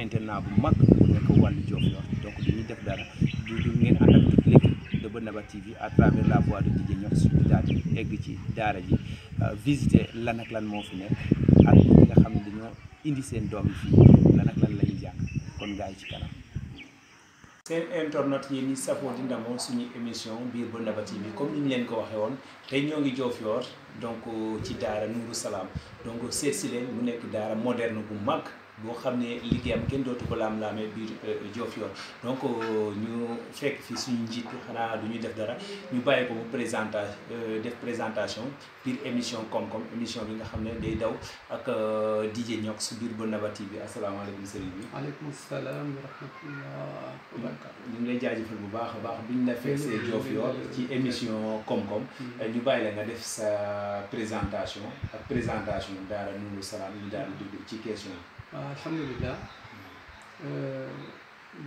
internat bu mag bu nekk wàllu Diofior donc dañuy def dara du ngeen ànd ak toute l'équipe de Bennaba TV à travers la voix de DJ Ñox ñu daal di egg ci daara ji visiter lan ak lan moo fi nekk ak ñi nga xam ne dañoo indi seen doom yi fii lan ak lan la ñuy jàng kon gars yi ci kanam. seen internet yi ni safoo di ndamoo suñu émission biir Bennaba TV comme ni ñu leen ko waxee woon tey ñoo ngi Diofior donc ci daara Nourou Salam donc seet si leen mu nekk daara moderne bu mag boo xam ne liggéeyam kenn dootu ko laam-laamee biir Diofior donc ñu fekk fi suñu njiit xanaa du ñu def dara ñu bàyyi ko mu def présentation biir émission koom-koom émission bi nga xam ne day daw ak DJ Ñox biir Bennaba TV asalaamaaleykum sëriñ bi. waaleykum salaam wa rahmatullah wa barakaatu. ñu ngi lay jaajëfal bu baax a baax biñ la fekk see Diofior ci émission koom-koom ñu bàyyi la nga def sa présentation ak présentation daara Nourou Salam ñu daal di dugg ci question yi. waaw alhamdulilah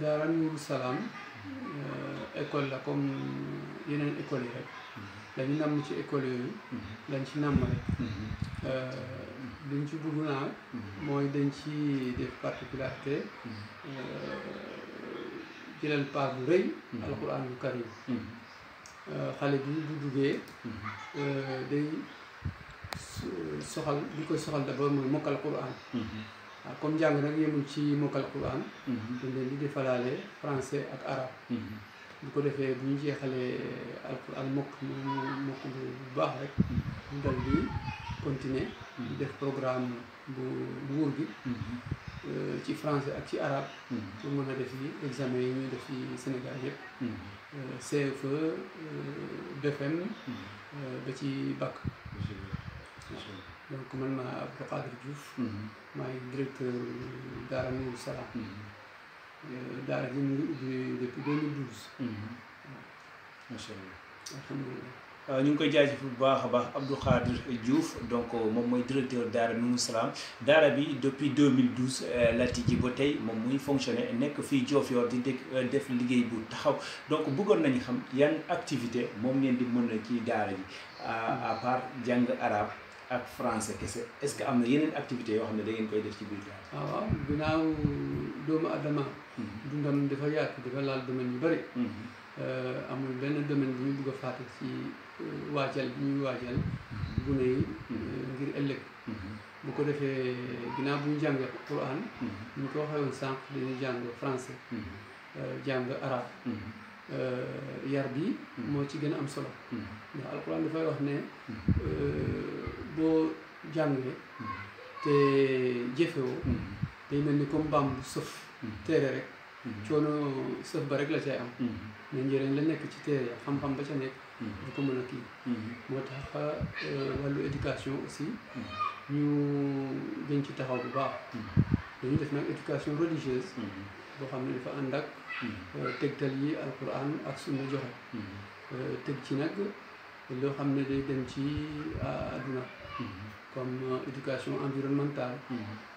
daara Nourou Salam école la comme yeneen école yi rek dañu namm ci école yooyu dañ ci namm rek duñ ci dugg naa mooy dañ ci def particularité jëlal part bu rëy alquranul karim xale bi bu duggee day soxal li koy soxal d'abord mooy mokkal quran waaw comme jàng nag yemul ci mokkal quran dañ leen di defalaale français ak arabe bu ko defee bu ñu jeexalee alquran mokk bu baax rek ñu dal di continuer di def programme bu nguur gi ci français ak ci arabe pour mën a def yi examen yi ñuy def ci Sénégal yëpp CFE BFM ba ci bac donc man ma Abdou Khadir Diouf maay directeur daara Nourou Salam daara ji mu ngi ubbi depuis 2012 macha allah alhamdulilah ñu ngi koy jaajëf bu baax a baax Abdou Khadir Diouf donc moom mooy directeur daara Nourou Salam daara bi depuis 2012 la tijji ba tey moom muy fonctionner nekk fii Diofior di def liggéey bu taxaw donc bëggoon nañu xam yan activité moom ngeen di mën a ci daara ji à part jàng arabe ak français kese est-ce que am na yeneen activités yoo xam ne da ngeen koy def ci biir daara. waaw ginnaaw doomu adama dundam dafa yaatu dafa laal domaine yu bëri amul benn domaine bu ñu bëgg a fàtte ci waajal bi ñuy waajal gune yi ngir ëllëg bu ko defee ginnaaw bu ñu jàngee Quran ñu ko waxee woon sànq dañuy jàng français jàng arabe yar bi moo ci gën a am solo ndax alquran dafay wax ne boo jàngee te jëfewoo day mel ni comme mbaam bu sëf téere rek coono sëf ba rek la cay am mais njëriñ la nekk ci téere xam-xam ba ca nekk du ko mën a kii moo tax wàllu éducation aussi ñu gën ci taxaw bu baax dañu def nag éducation religieuse boo xam ne dafa ànd ak tegtal yi alquran ak sunna joxe teg ci nag loo xam ne day dem ci àdduna comme éducation environnementale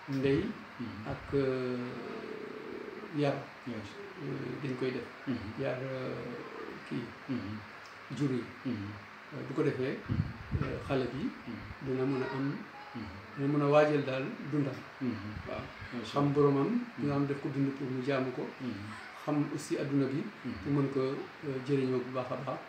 ndey ak yar dañ koy def yar kii jur yi bu ko defee xale bi dina mën a am dina mën a waajal daal dundam waaw xam boromam nga xam def ko dund pour mu jaamu ko xam aussi adduna bi pour mën ko jëriñoo bu baax a baax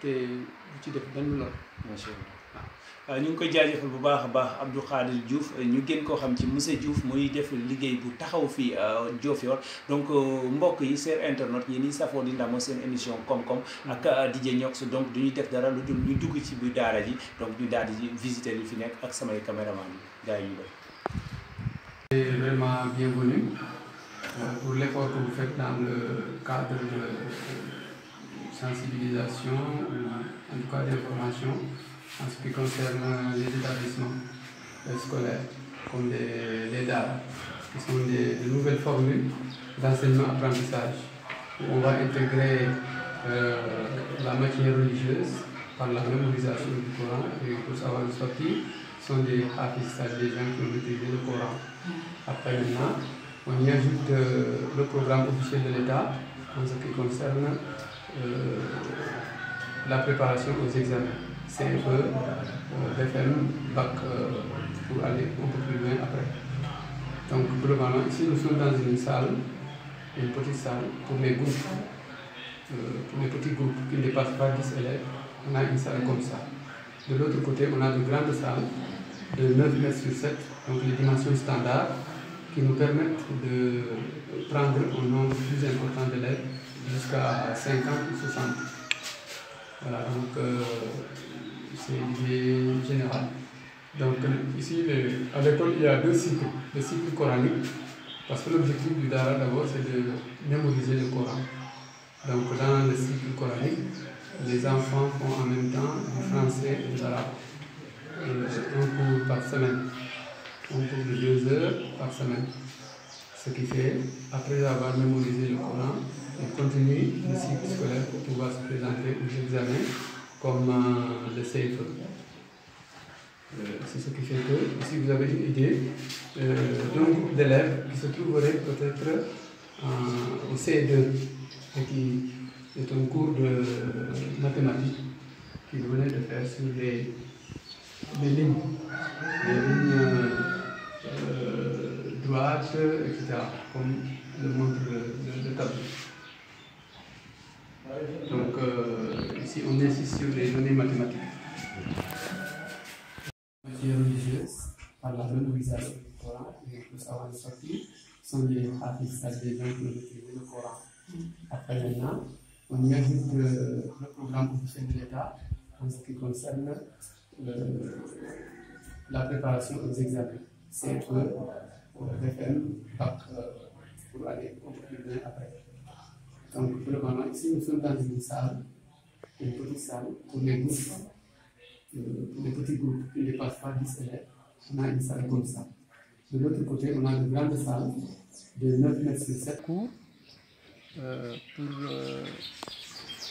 te bu ci def benn lor macha allah ñu ngi koy jaajëfal bu baax a baax Abdou Khadir Diouf ñu gën koo xam ci monsieur Diouf muy def liggéey bu taxaw fii Diofior donc mbokk yi seen internet yi ni safoo di ndamoo seen émission koom-koom ak DJ Ñox donc du ñuy def dara lu dul ñu dugg ci biir daara ji donc ñu daal di visiter li fi nekk ak samay caméraman yi gars yi ñu def. C'est vraiment bienvenue pour l'effort que vous faites dans le cadre de sensibilisation ou en tout cas d'information en ce qui concerne les établissements scolaires comme les DARA, qui sont de nouvelles formules d'enseignement-apprentissage où on va intégrer la matière religieuse par la mémorisation du Coran et pour savoir le sortir sont des hafiz, des gens qui ont maîtrisé le Coran. Après maintenant, on y ajoute le programme officiel de l'État en ce qui concerne la préparation aux examens, CFE, BFM, BAC, pour aller un peu plus loin après. Donc globalement, ici nous sommes dans une salle, une petite salle pour les groupes, pour les petits groupes qui ne dépassent pas 10 élèves. On a une salle comme ça. De l'autre côté, on a de grandes salles de 9 mètres sur 7, donc les dimensions standards, qui nous permettent de prendre un nombre plus important d'élèves, jusqu'à 50 ou 60. Voilà, donc c'est l'idée générale. Donc ici, à l'école, il y a 2 cycles. Le cycle coranique, parce que l'objectif du Dara d'abord, c'est de mémoriser le Coran. Donc dans le cycle coranique, les enfants font en même temps du français et de l'arabe. Un cours par semaine, un cours de 2 heures par semaine. Ce qui fait, après avoir mémorisé le Coran, on continue le cycle scolaire pour pouvoir se présenter aux examens comme le CFE. C'est ce qui fait que, si vous avez une idée d'un groupe d'élèves qui se trouverait peut-être au C2 et qui est un cours de mathématiques qu'il venait de faire sur les lignes droites, etc., comme le montre le tableau. Donc ici on insiste sur les données mathématiques. Les religieuses, par la mémorisation du Coran, et plus avant de sortir, sont les hadiths, c'est-à-dire des gens qui ont maîtrisé le Coran. Après maintenant, on y ajoute le programme officiel de l'État en ce qui concerne la préparation aux examens. CFE, BFM, BAC, pour aller au plus loin après. Donc, pour le moment, ici, nous sommes dans une salle, une petite salle, pour les groupes, pour les petits groupes qui ne dépassent pas 10 élèves. On a une salle comme ça. De l'autre côté, on a de grandes salles de 9 mètres sur 7 cours.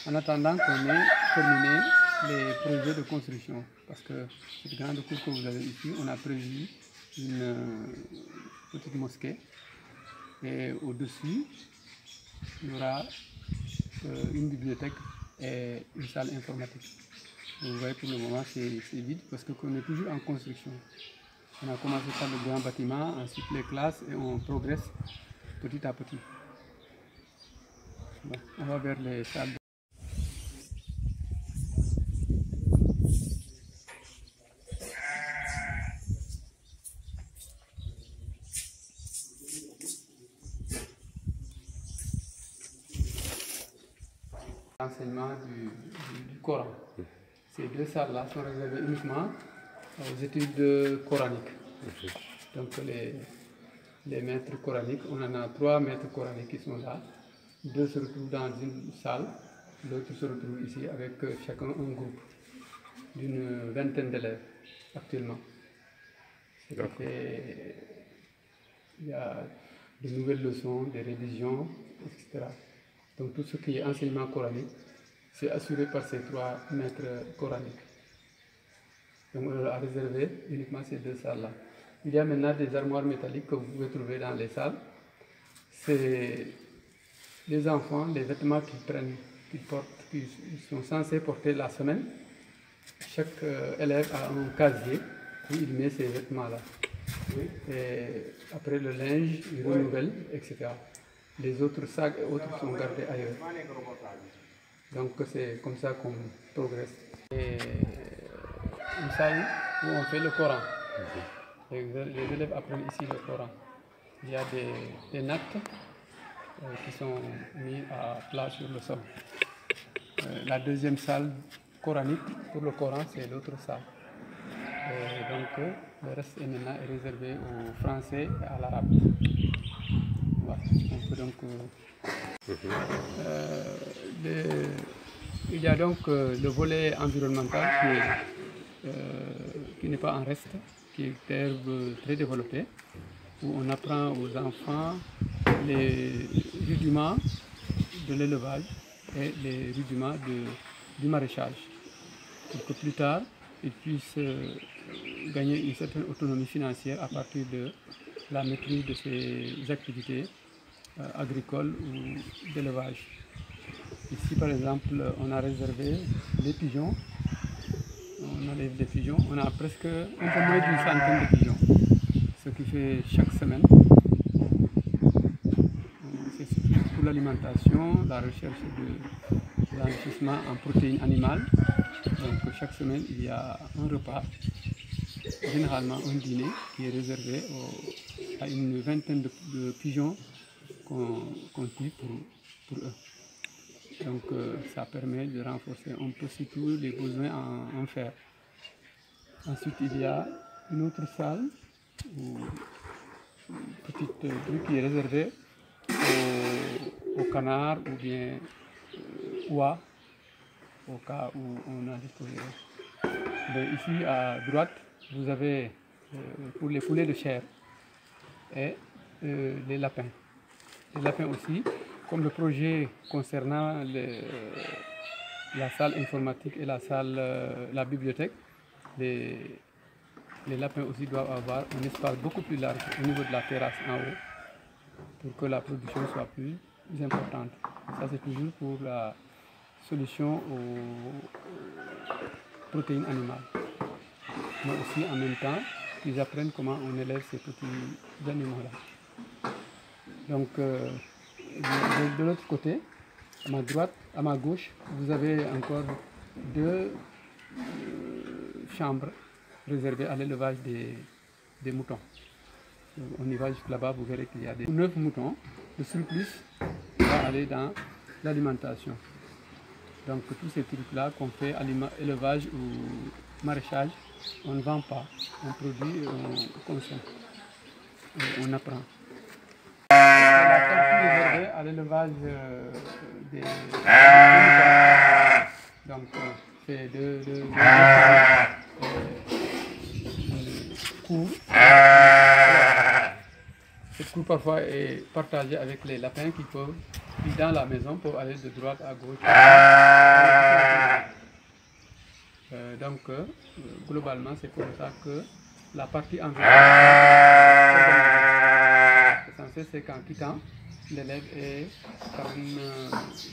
En attendant qu'on ait terminé les projets de construction. Parce que cette grande cour que vous avez ici, on a prévu une petite mosquée. Et au-dessus, il y aura une bibliothèque et une salle informatique. Vous voyez, pour le moment, c'est vide parce qu'on est toujours en construction. On a commencé par le grand bâtiment, ensuite les classes, et on progresse petit à petit. Bon, on va vers les salles. L'enseignement du Coran. Ces 2 salles-là sont réservées uniquement aux études coraniques. Donc les maîtres coraniques, on en a 3 maîtres coraniques qui sont là. 2 se retrouvent dans une salle, l'autre se retrouve ici avec chacun un groupe d'une vingtaine d'élèves actuellement. Il y a de nouvelles leçons, des révisions, etc. Donc tout ce qui est enseignement coranique, c'est assuré par ces 3 maîtres coraniques. Donc on a réservé uniquement ces 2 salles-là. Il y a maintenant des armoires métalliques que vous pouvez trouver dans les salles. C'est les enfants, les vêtements qu'ils prennent, qu'ils sont censés porter la semaine. Chaque élève a un casier où il met ces vêtements-là. Et après le linge, il renouvelle, etc. Les autres sacs et autres sont gardés ailleurs. Donc c'est comme ça qu'on progresse. Et une salle où on fait le Coran. Les élèves apprennent ici le Coran. Il y a des nattes qui sont mis à plat sur le sol. La deuxième salle coranique pour le Coran, c'est l'autre salle. Et donc le reste est maintenant réservé au français et à l'arabe. Voilà. On peut donc, il y a donc le volet environnemental qui n'est pas en reste, qui est très développé, où on apprend aux enfants les rudiments de l'élevage et les rudiments du maraîchage, pour que plus tard, ils puissent gagner une certaine autonomie financière à partir de la maîtrise de ces activités agricoles ou d'élevage. Ici, par exemple, on a réservé les pigeons. On enlève les pigeons. On a presque un peu moins d'une centaine de pigeons. ce qui fait chaque semaine. C'est surtout pour l'alimentation, la recherche de l'enrichissement en protéines animales. Donc chaque semaine, il y a un repas, généralement un dîner, qui est réservé à une vingtaine de pigeons qu'on tue pour eux. Donc ça permet de renforcer un peu surtout les besoins en fer. Ensuite, il y a une autre salle, une petite truc qui est réservée aux canards ou bien oies, au cas où on a disposerait. Ici à droite, vous avez pour les poulets de chair et les lapins. Les lapins aussi, comme le projet concernant la salle informatique et la bibliothèque, les lapins aussi doivent avoir un espace beaucoup plus large au niveau de la terrasse en haut pour que la production soit plus importante. Ça c'est toujours pour la solution aux protéines animales. Mais aussi en même temps, ils apprennent comment on élève ces petits animaux-là. Donc de l'autre côté, à ma droite, à ma gauche, vous avez encore deux chambres réservées à l'élevage des moutons. Donc, on y va jusque là-bas, vous verrez qu'il y a 9 moutons. Le surplus va aller dans l'alimentation. Donc tous ces trucs-là qu'on fait élevage ou maraîchage, on ne vend pas, on produit, on consomme, on apprend. La partie réservée à l'élevage des donc c'est deux cours. Cette cour parfois est partagée avec les lapins qui dans la maison, pour aller de droite à gauche. Donc globalement c'est comme ça que la partie environnementale, l'essentiel c'est qu'en quittant, l'élève est quand même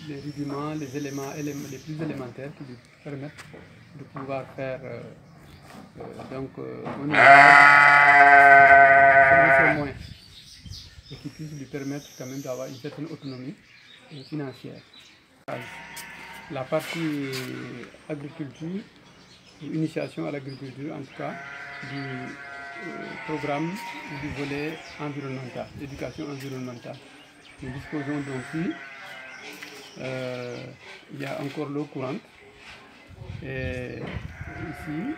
les rudiments, les éléments les plus élémentaires qui lui permettent de pouvoir faire un usage moins et qui puisse lui permettre quand même d'avoir une certaine autonomie financière. La partie agriculture, initiation à l'agriculture en tout cas, du programme du volet environnemental, éducation environnementale. Nous disposons donc ici, il y a encore l'eau courante et ici,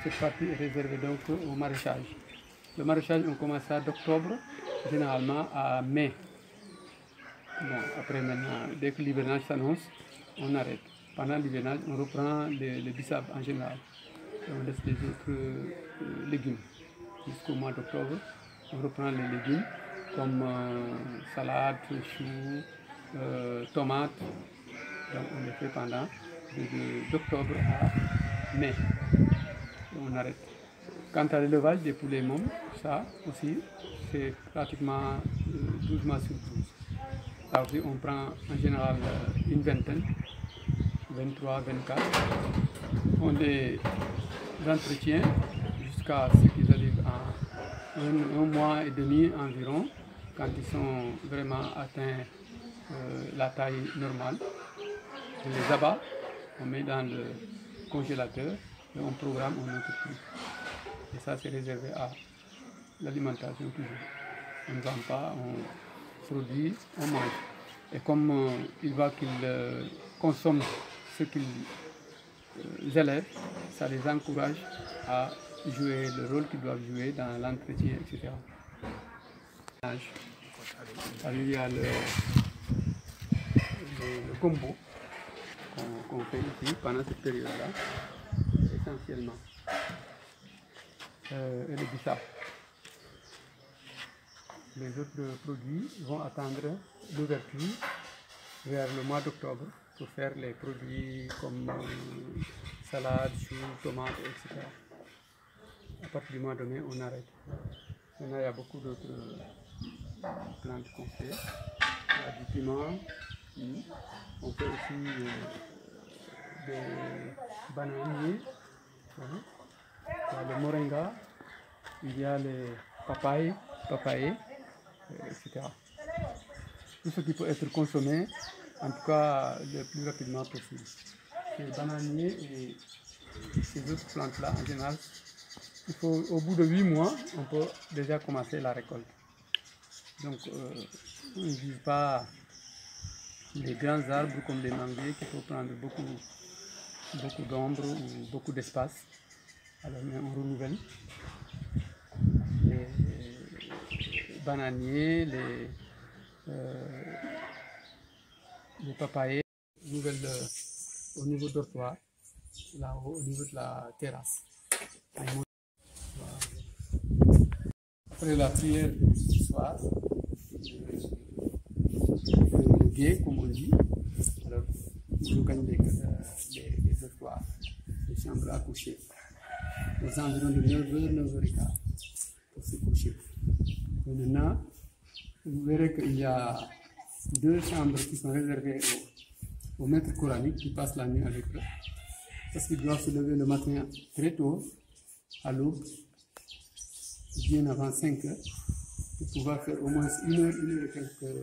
cette partie est réservée donc au maraîchage. Le maraîchage, on commence ça d'octobre, généralement à mai. Bon, après maintenant, dès que l'hivernage s'annonce, on arrête. Pendant l'hivernage, on reprend les bissap en général. Et on laisse les autres légumes. Jusqu'au mois d'octobre, on reprend les légumes comme salade, choux, tomates. Donc on les fait pendant d'octobre à mai. Et on arrête. Quant à l'élevage des poulets mômes, ça aussi, c'est pratiquement 12 mois sur 12. Là aussi, on prend en général une vingtaine, 23, 24. On les entretient jusqu'à ce qu'ils arrivent à un mois et demi environ, quand ils sont vraiment atteints la taille normale. On les abat, on met dans le congélateur et on programme un autre prix. Et ça, c'est réservé à l'alimentation toujours. On ne vend pas, on produit, on mange. Et comme il voit qu'ils consomment ce qu'ils élèvent, ça les encourage à jouer le rôle qu'ils doivent jouer dans l'entretien, etc. Il y a le combo qu'on fait ici pendant cette période-là, essentiellement. Et le bissap. Les autres produits vont attendre l'ouverture vers le mois d'octobre pour faire les produits comme salade, choux, tomates, etc. À partir du mois de mai, on arrête. Maintenant, il y a beaucoup d'autres plantes qu'on fait. Il y a du piment. On fait aussi des bananiers. Il y a le moringa. il y a les papayes, etc. Tout ce qui peut être consommé, en tout cas le plus rapidement possible. Les bananiers et ces autres plantes-là, en général, il faut, au bout de 8 mois, on peut déjà commencer la récolte. Donc, on ne vise pas les grands arbres comme les manguiers qu'il faut prendre beaucoup d'ombre ou beaucoup d'espace. Alors, mais on renouvelle les bananiers, les papayers, au niveau dortoir, là-haut, au niveau de la terrasse. Après la prière du soir, le guet, comme on dit, alors nous gagnons les dortoirs, les chambres à coucher, aux environs de 9h, 9h15 pour se coucher. Et maintenant, vous verrez qu'il y a 2 chambres qui sont réservées aux maîtres coraniques qui passent la nuit avec eux, parce qu'ils doivent se lever le matin très tôt, à l'aube, bien avant 5 heures, pour pouvoir faire au moins 1 heure et quelques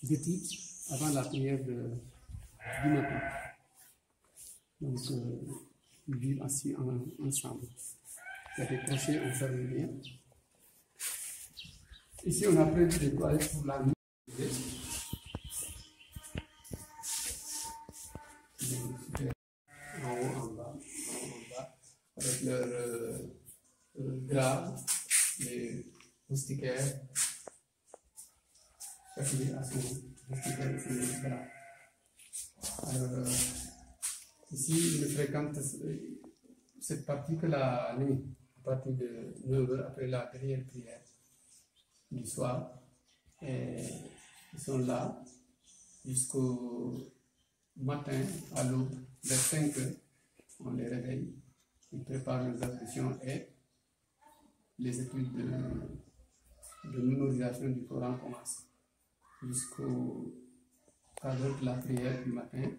d'études avant la prière du matin. Donc, ils vivent assis ensemble. Il y a des crochets, on ferme bien. Ici, on a prévu des toilettes pour la nuit. En haut, en bas, avec leur drap, les moustiquaires, chacun à son moustiquaire et son drap. Alors, ici, je fréquente cette partie que la nuit, à partir de 9h après la prière du soir. Et ils sont là jusqu'au matin, à l'aube, vers 5 heures. On les réveille, ils préparent leurs ablutions et les études de mémorisation du Coran commencent. Jusqu'au cadre de la prière du matin,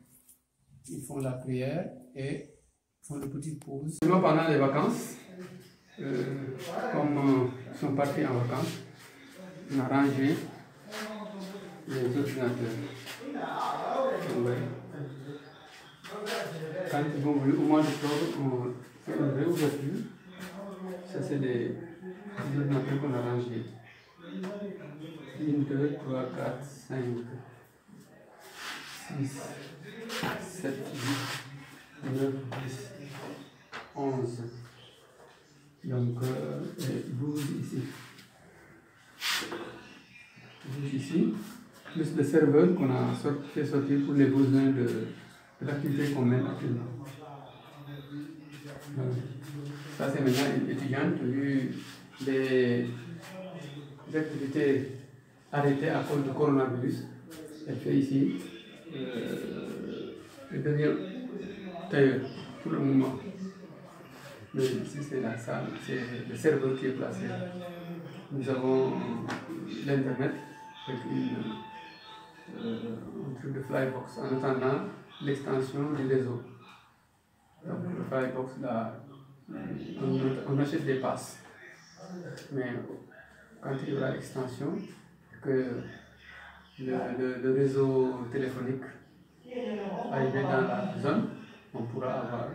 ils font la prière et font de petites pauses. Pendant les vacances, comme ils sont partis en vacances, on a rangé les ordinateurs. Quand ils vont venir au mois d'octobre, on fait une réouverture. Ça, c'est les ordinateurs qu'on a rangés. 1, 2, 3, 4, 5, 6, 7, 8, 9, 10, 11. Donc, 12 ici. 12 ici, plus le serveur qu'on a fait sortir pour les besoins de l'activité qu'on mène actuellement. Ça, c'est maintenant une étudiante, vu les activités arrêtées à cause du coronavirus. Elle fait ici, elle devient tailleur pour le moment. Mais ici, c'est la salle, c'est le serveur qui est placé. Nous avons l'Internet avec un truc de Flybox en attendant l'extension du réseau. Donc, le Flybox, là, on achète des passes. Mais quand il y aura l'extension, que le réseau téléphonique arrive dans la zone, on pourra avoir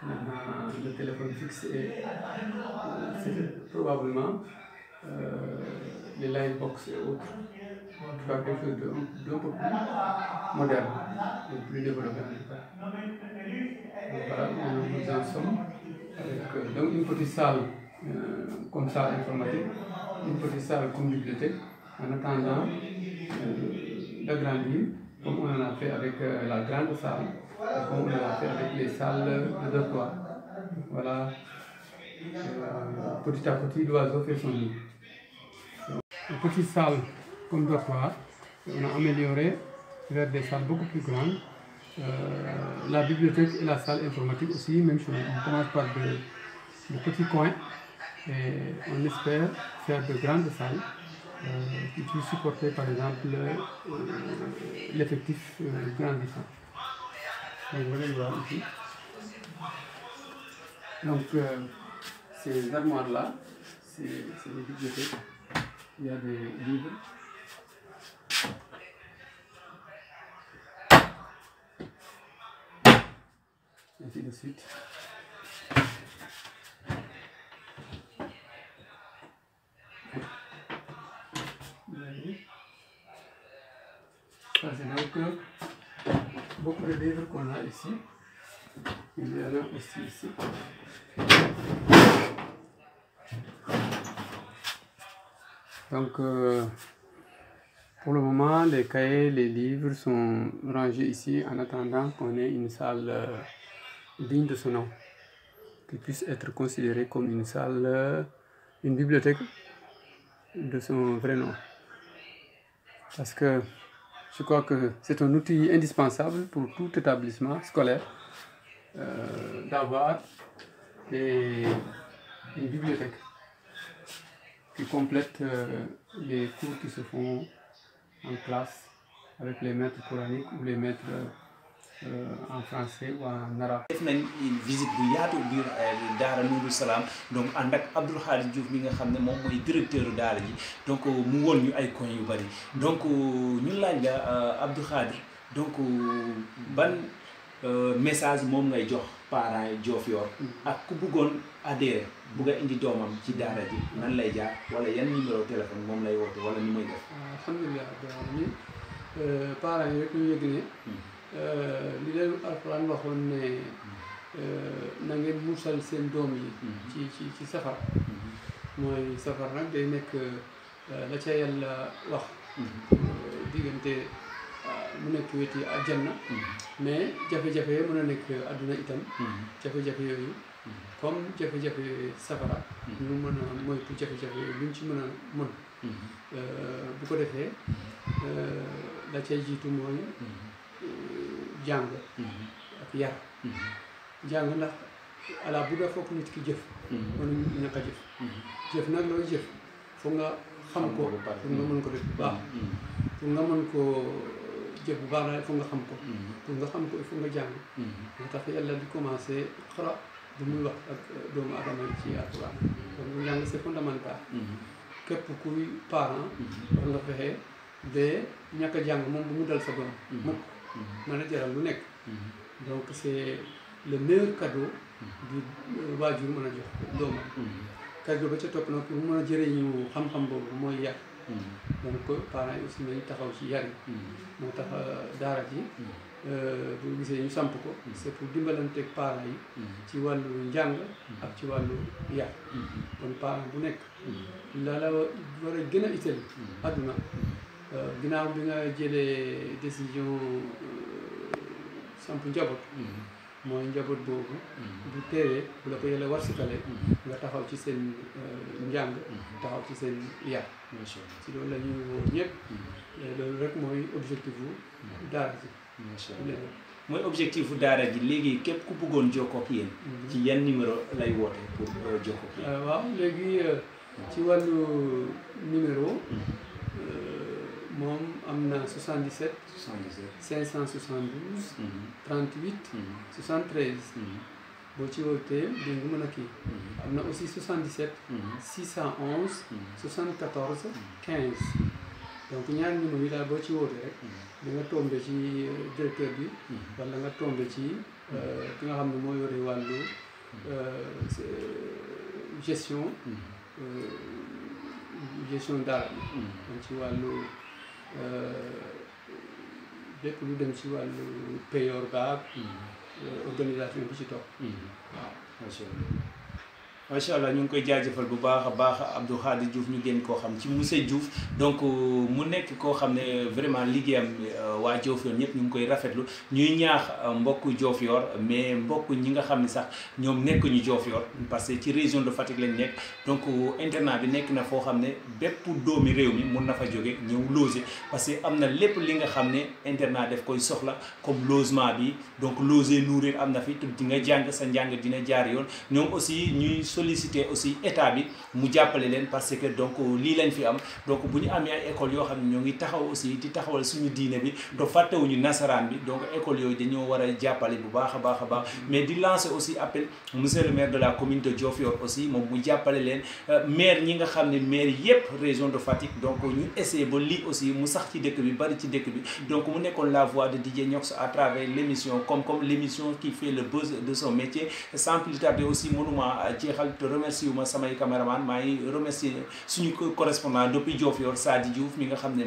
maintenant le téléphone fixe et c'est probablement les livebox et autres. En tout cas, quelque chose d'un peu plus moderne, et plus développé en tout cas. Donc voilà, nous en sommes avec donc une petite salle comme salle informatique, une petite salle comme bibliothèque, en attendant d'agrandir, comme on en a fait avec la grande salle, et comme on en a fait avec les salles de dortoir. Voilà, petit à petit, l'oiseau fait son nid. Une petite salle comme dortoir, on a amélioré vers des salles beaucoup plus grandes. La bibliothèque et la salle informatique aussi, même chose. On commence par de petits coins et on espère faire de grandes salles qui puissent supporter par exemple l'effectif grandissant. Donc vous allez voir ici. Donc ces armoires-là, c'est des bibliothèques. Il y a des livres. Ainsi de suite. Ça, c'est donc beaucoup de livres qu'on a ici. Il y en a aussi ici. Donc, pour le moment, les cahiers, les livres sont rangés ici en attendant qu'on ait une salle digne de ce nom, qui puisse être considérée comme une salle, une bibliothèque de son vrai nom. Parce que je crois que c'est un outil indispensable pour tout établissement scolaire d'avoir une bibliothèque qui complète les cours qui se font en classe avec les maîtres coraniques ou les maîtres en français ou en arabe. def nañ une visite bu yaatu biir daara Nourou Salam donc ànd ak Abdou Khadre Diouf mi nga xam ne moom mooy directeur daara ji donc mu woon ñu ay coins yu bari donc ñu laaj la Abdou Khadre donc ban message moom ngay jox parents yi Diofior ak ku bëggoon adhérer bëgg a indi doomam ci daara ji nan lay jaar wala yan numéro téléphone moom lay woote wala ni muy def. alhamdulilah ñun parents yi rek ñu yëg ne li leen Alxuraan waxoon ne na ngeen muusal seen doom yi ci safar mooy safar nag day nekk la ca yàlla wax diggante mu nekk weti àjjana mais jafe-jafe mën a nekk àdduna itam jafe-jafe yooyu comme jafe-jafe safara ñu mën a moytu jafe-jafe yooyu luñ ci mën a mën bu ko defee la cay jiitu mooy jàng ak yar jàng ndax ala bu da foog nit ki jëf mënuñ ñàkk a jëf jëf nag looy jëf foog nga xam ko pour nga mën ko def bu baax pour nga mën ko jëf bu baax la foog nga xam ko pour nga xam ko il faut nga jàng moo tax yàlla di commencé xara bu muy wax ak doomu adama ci Alxuraan donc njàng c'est fondamental képp kuy parent war nga fexe ba ñàkk a jàng moom bu mu dal sa doom mukk mën a jaral lu nekk donc c'est le meilleur cadeau bi waajur mën a jox doomam cadeau ba ca topp nag pour mu mën a jëriñu xam-xam boobu mooy yar donc parents yi aussi nañu taxaw ci yar yi moo tax daara ji bu gisee ñu samp ko c'est pour dimbalanteeg parents yi ci wàllu njàng ak ci wàllu yar kon parent bu nekk la war a gën a itteel àdduna ginnaaw bi nga jëlee décision samp njaboot mooy njaboot boobu bu teewee bu la ko yàlla war sikale nga taxaw ci seen njàng taxaw ci seen yar ci loolu la ñuy woo ñëpp loolu rek mooy objectif bu daara ji mooy objectif bu daara ji léegi képp ku bëggoon jokkoo ak yéen ci yan numéro lay woote pour jokkoo ak yéen waaw léegi ci wàllu numéro moom am na 77 572 38 73 boo ci wootee di nga mën a kii am na aussi 77 611 74 15 donc ñaari numéro yi daal boo ci wootee rek di nga tombé ci directeur bi wala nga tombé ci ki nga xam ne moo yore wàllu gestion daara bi donc ci wàllu lépp lu dem ci wàllu payor baag organisation bi ci topp waaw macha allah ñu ngi koy jaajëfal bu baax a baax Abdou Khadre Diouf ñu gën koo xam ci monsieur Diouf donc mu nekk koo xam ne vraiment liggéeyam waa Diofior ñëpp ñu ngi koy rafetlu ñuy ñaax mbokku Diofior mais mbokk ñi nga xam ne sax ñoom nekkuñu Diofior parce que ci région de Fatick lañ nekk donc internat bi nekk na foo xam ne bépp doomi réew mi mun na fa jóge ñëw loger parce que am na lépp li nga xam ne internat daf koy soxla comme logement bi donc loger nourrir am na fi di nga jàng sa njàng dina jaar yoon ñoom aussi ñuy solliciter aussi état bi mu jàppale leen parce que donc lii lañ fi am donc bu ñu amee ay écoles yoo xam ne ñoo ngi taxaw aussi di taxawal suñu diine bi te fàttewuñu nasaraan bi donc école yooyu dañoo war a jàppale bu baax a baax a baax mais di lancer aussi appel monsieur le maire de la commune de Diofior aussi moom mu jàppale leen maire ñi nga xam ne maire yépp région de Fatick donc ñu essayer ba lii aussi mu sax ci dëkk bi bari ci dëkk bi donc mu nekkoon la voix de DJ Niox à travers l'émission comme l'émission qui fait le buzz de son métier sans plus tarder aussi mënuma jeexal te remercier wu ma samay caméraman maa ngi remercier suñu correspondant depuis Diofior Sadi Diouf mi nga xam ne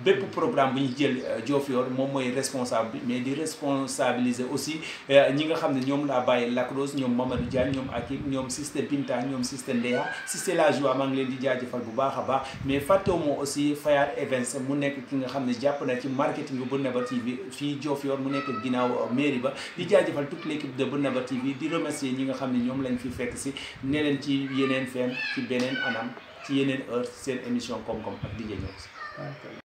bépp programme bu ñu jël Diofior moom mooy responsable bi mais di responsabiliser aussi ñi nga xam ne ñoom laa bàyyi Lacrose ñoom Mamadou Diagne ñoom Akib ñoom Sister Binta ñoom Sister Ndeya Sister La Joie maa ngi leen di jaajëfal bu baax a baax mais fàttewuma aussi Fayar Events mu nekk ki nga xam ne jàpp na ci marketing bu Bennaba TV fii Diofior mu nekk ginnaaw mairie ba di jaajëfal toute l'équipe de Bennaba TV di remercier ñi nga xam ne ñoom lañ fi fekk si ne leen ci yeneen feem ci beneen anam ci yeneen heure seen émission koom-koom ak DJ Niox